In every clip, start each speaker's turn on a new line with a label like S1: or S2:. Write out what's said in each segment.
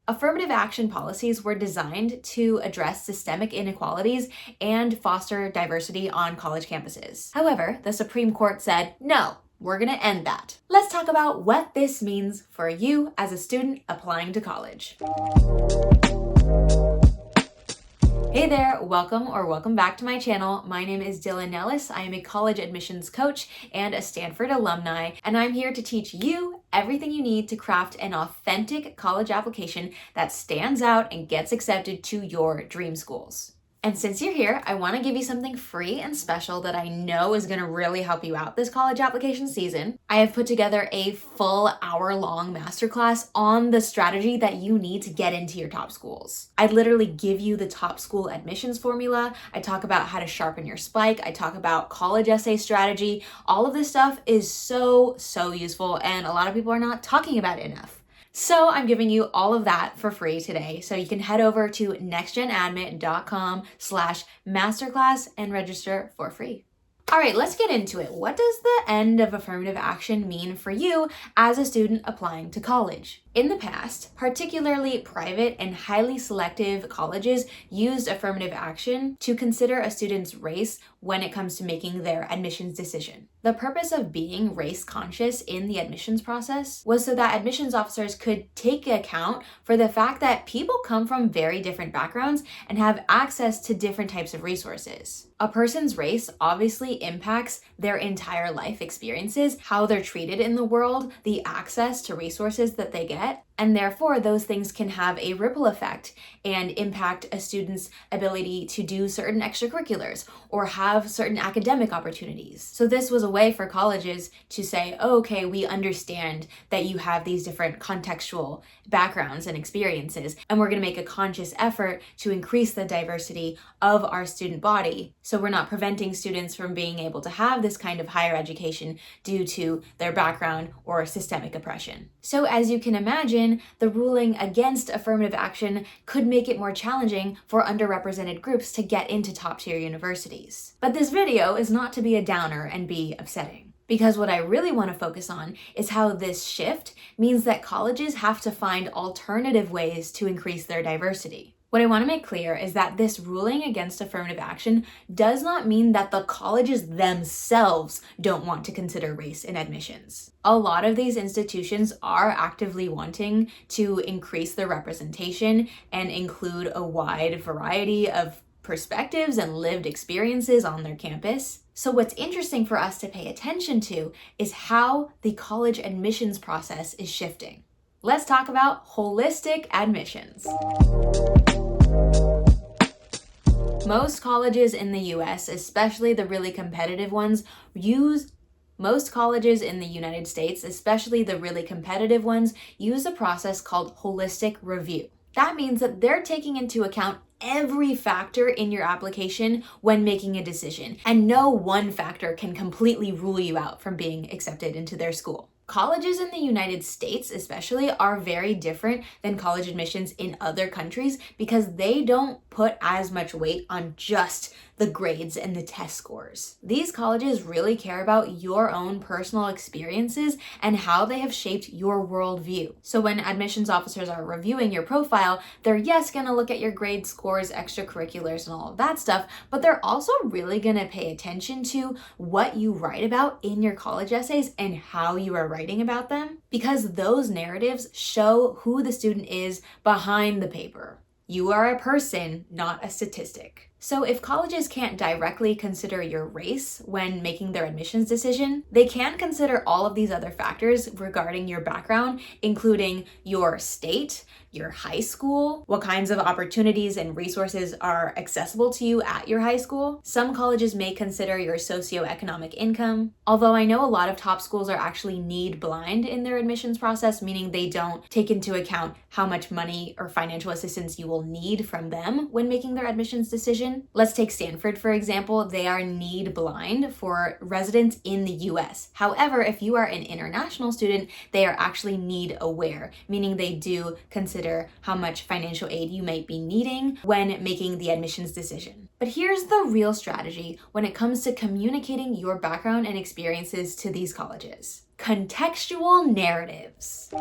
S1: Affirmative action policies were designed to address systemic inequalities and foster diversity on college campuses. However, the Supreme Court said, no, we're going to end that. Let's talk about what this means for you as a student applying to college. Hey there, welcome back to my channel. My name is Dylan Nellis. I am a college admissions coach and a Stanford alumni, and I'm here to teach you everything you need to craft an authentic college application that stands out and gets accepted to your dream schools. And since you're here, I want to give you something free and special that I know is going to really help you out this college application season. I have put together a full hour-long masterclass on the strategy that you need to get into your top schools. I literally give you the top school admissions formula. I talk about how to sharpen your spike. I talk about college essay strategy. All of this stuff is so useful, and a lot of people are not talking about it enough. So I'm giving you all of that for free today. So you can head over to nextgenadmit.com/masterclass and register for free. All right, let's get into it. What does the end of affirmative action mean for you as a student applying to college? In the past, particularly private and highly selective colleges used affirmative action to consider a student's race when it comes to making their admissions decision. The purpose of being race conscious in the admissions process was so that admissions officers could take account for the fact that people come from very different backgrounds and have access to different types of resources. A person's race obviously impacts their entire life experiences, how they're treated in the world, the access to resources that they get, and therefore those things can have a ripple effect and impact a student's ability to do certain extracurriculars or have certain academic opportunities. So this was a way for colleges to say, oh, okay, we understand that you have these different contextual backgrounds and experiences, and we're going to make a conscious effort to increase the diversity of our student body. So we're not preventing students from being able to have this kind of higher education due to their background or systemic oppression. So as you can imagine, the ruling against affirmative action could make it more challenging for underrepresented groups to get into top-tier universities. But this video is not to be a downer and be upsetting, because what I really want to focus on is how this shift means that colleges have to find alternative ways to increase their diversity. What I want to make clear is that this ruling against affirmative action does not mean that the colleges themselves don't want to consider race in admissions. A lot of these institutions are actively wanting to increase their representation and include a wide variety of perspectives and lived experiences on their campus. So what's interesting for us to pay attention to is how the college admissions process is shifting. Let's talk about holistic admissions. Most colleges in the US, especially the really competitive ones, Most colleges in the United States, especially the really competitive ones, use a process called holistic review. That means that they're taking into account every factor in your application when making a decision, and no one factor can completely rule you out from being accepted into their school. Colleges in the United States especially are very different than college admissions in other countries because they don't put as much weight on just the grades and the test scores. These colleges really care about your own personal experiences and how they have shaped your worldview. So when admissions officers are reviewing your profile, they're going to look at your grade scores, extracurriculars, and all of that stuff, but they're also really going to pay attention to what you write about in your college essays and how you are writing about them, because those narratives show who the student is behind the paper. You are a person, not a statistic. So if colleges can't directly consider your race when making their admissions decision, they can consider all of these other factors regarding your background, including your state, your high school, what kinds of opportunities and resources are accessible to you at your high school. Some colleges may consider your socioeconomic income, although I know a lot of top schools are actually need blind in their admissions process, meaning they don't take into account how much money or financial assistance you will need from them when making their admissions decision. Let's take Stanford, for example. They are need blind for residents in the US. However, if you are an international student, they are actually need aware, meaning they do consider how much financial aid you might be needing when making the admissions decision. But here's the real strategy when it comes to communicating your background and experiences to these colleges: contextual narratives.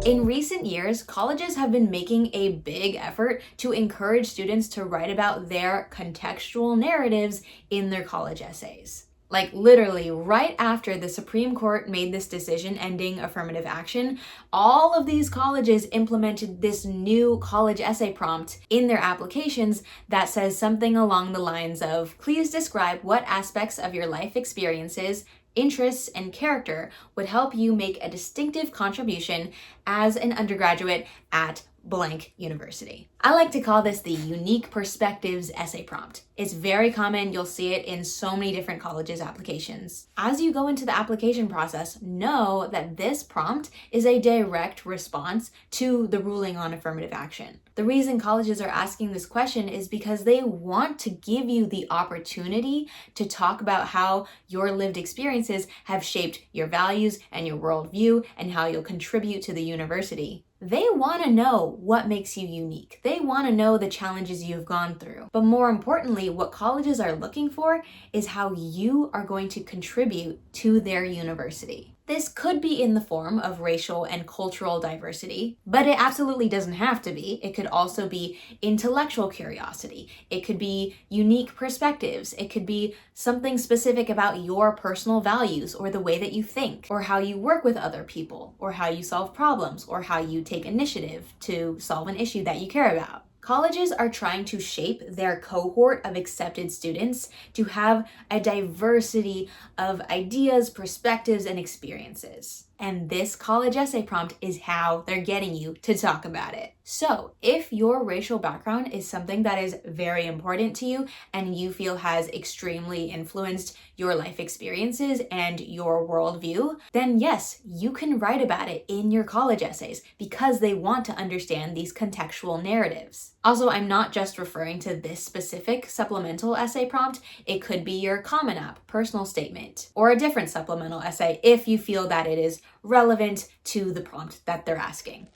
S1: In recent years, colleges have been making a big effort to encourage students to write about their contextual narratives in their college essays. Like literally right after the Supreme Court made this decision ending affirmative action, all of these colleges implemented this new college essay prompt in their applications that says something along the lines of, please describe what aspects of your life experiences, interests, and character would help you make a distinctive contribution as an undergraduate at blank university. I like to call this the Unique Perspectives essay prompt. It's very common. You'll see it in so many different colleges' applications. As you go into the application process, know that this prompt is a direct response to the ruling on affirmative action. The reason colleges are asking this question is because they want to give you the opportunity to talk about how your lived experiences have shaped your values and your worldview and how you'll contribute to the university. They want to know what makes you unique. They want to know the challenges you've gone through. But more importantly, what colleges are looking for is how you are going to contribute to their university. This could be in the form of racial and cultural diversity, but it absolutely doesn't have to be. It could also be intellectual curiosity. It could be unique perspectives. It could be something specific about your personal values or the way that you think, or how you work with other people, or how you solve problems, or how you take initiative to solve an issue that you care about. Colleges are trying to shape their cohort of accepted students to have a diversity of ideas, perspectives, and experiences. And this college essay prompt is how they're getting you to talk about it. So if your racial background is something that is very important to you and you feel has extremely influenced your life experiences and your worldview, then yes, you can write about it in your college essays because they want to understand these contextual narratives. Also, I'm not just referring to this specific supplemental essay prompt. It could be your Common App personal statement or a different supplemental essay if you feel that it is relevant to the prompt that they're asking.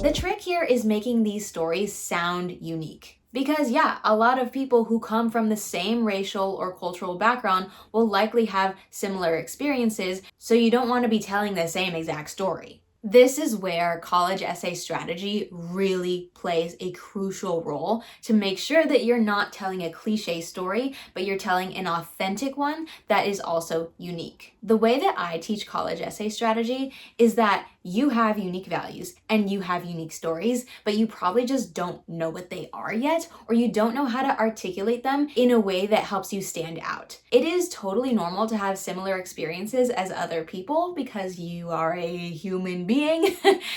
S1: The trick here is making these stories sound unique. Because yeah, a lot of people who come from the same racial or cultural background will likely have similar experiences, so you don't want to be telling the same exact story. This is where college essay strategy really plays a crucial role to make sure that you're not telling a cliche story, but you're telling an authentic one that is also unique. The way that I teach college essay strategy is that you have unique values and you have unique stories, but you probably just don't know what they are yet, or you don't know how to articulate them in a way that helps you stand out. It is totally normal to have similar experiences as other people because you are a human being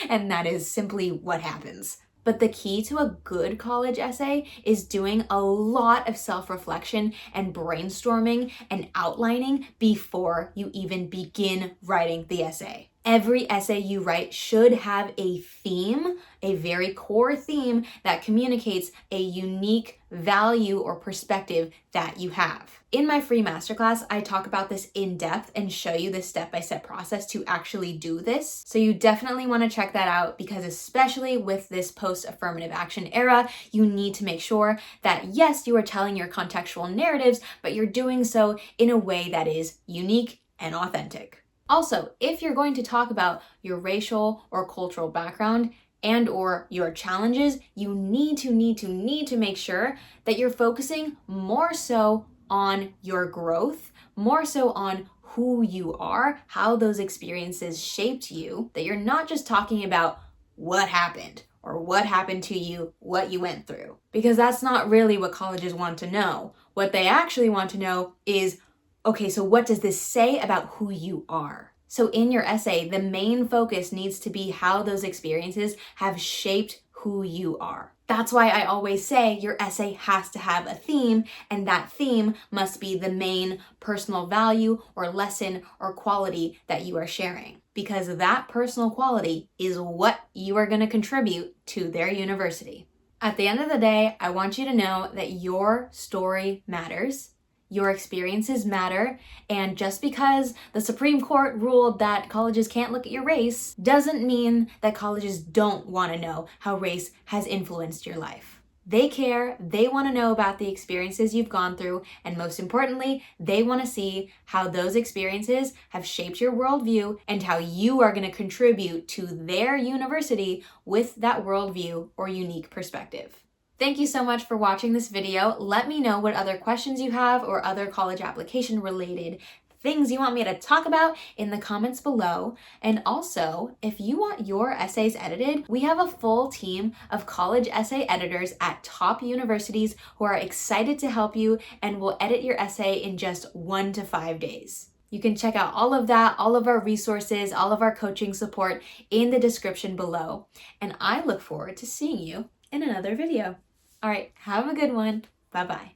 S1: and that is simply what happens. But the key to a good college essay is doing a lot of self-reflection and brainstorming and outlining before you even begin writing the essay. Every essay you write should have a theme, a very core theme that communicates a unique value or perspective that you have. In my free masterclass, I talk about this in depth and show you the step-by-step process to actually do this. So you definitely want to check that out because especially with this post-affirmative action era, you need to make sure that yes, you are telling your contextual narratives, but you're doing so in a way that is unique and authentic. Also, if you're going to talk about your racial or cultural background and or your challenges, you need to make sure that you're focusing more so on your growth, more so on who you are, how those experiences shaped you, that you're not just talking about what happened or what happened to you, what you went through, because that's not really what colleges want to know. What they actually want to know is, okay, so what does this say about who you are? So in your essay, the main focus needs to be how those experiences have shaped who you are. That's why I always say your essay has to have a theme, and that theme must be the main personal value or lesson or quality that you are sharing, because that personal quality is what you are going to contribute to their university. At the end of the day, I want you to know that your story matters. Your experiences matter, and just because the Supreme Court ruled that colleges can't look at your race doesn't mean that colleges don't want to know how race has influenced your life. They care, they want to know about the experiences you've gone through, and most importantly, they want to see how those experiences have shaped your worldview and how you are going to contribute to their university with that worldview or unique perspective. Thank you so much for watching this video. Let me know what other questions you have or other college application related things you want me to talk about in the comments below. And also, if you want your essays edited, we have a full team of college essay editors at top universities who are excited to help you and will edit your essay in just 1 to 5 days. You can check out all of that, all of our resources, all of our coaching support in the description below. And I look forward to seeing you in another video. All right, have a good one. Bye-bye.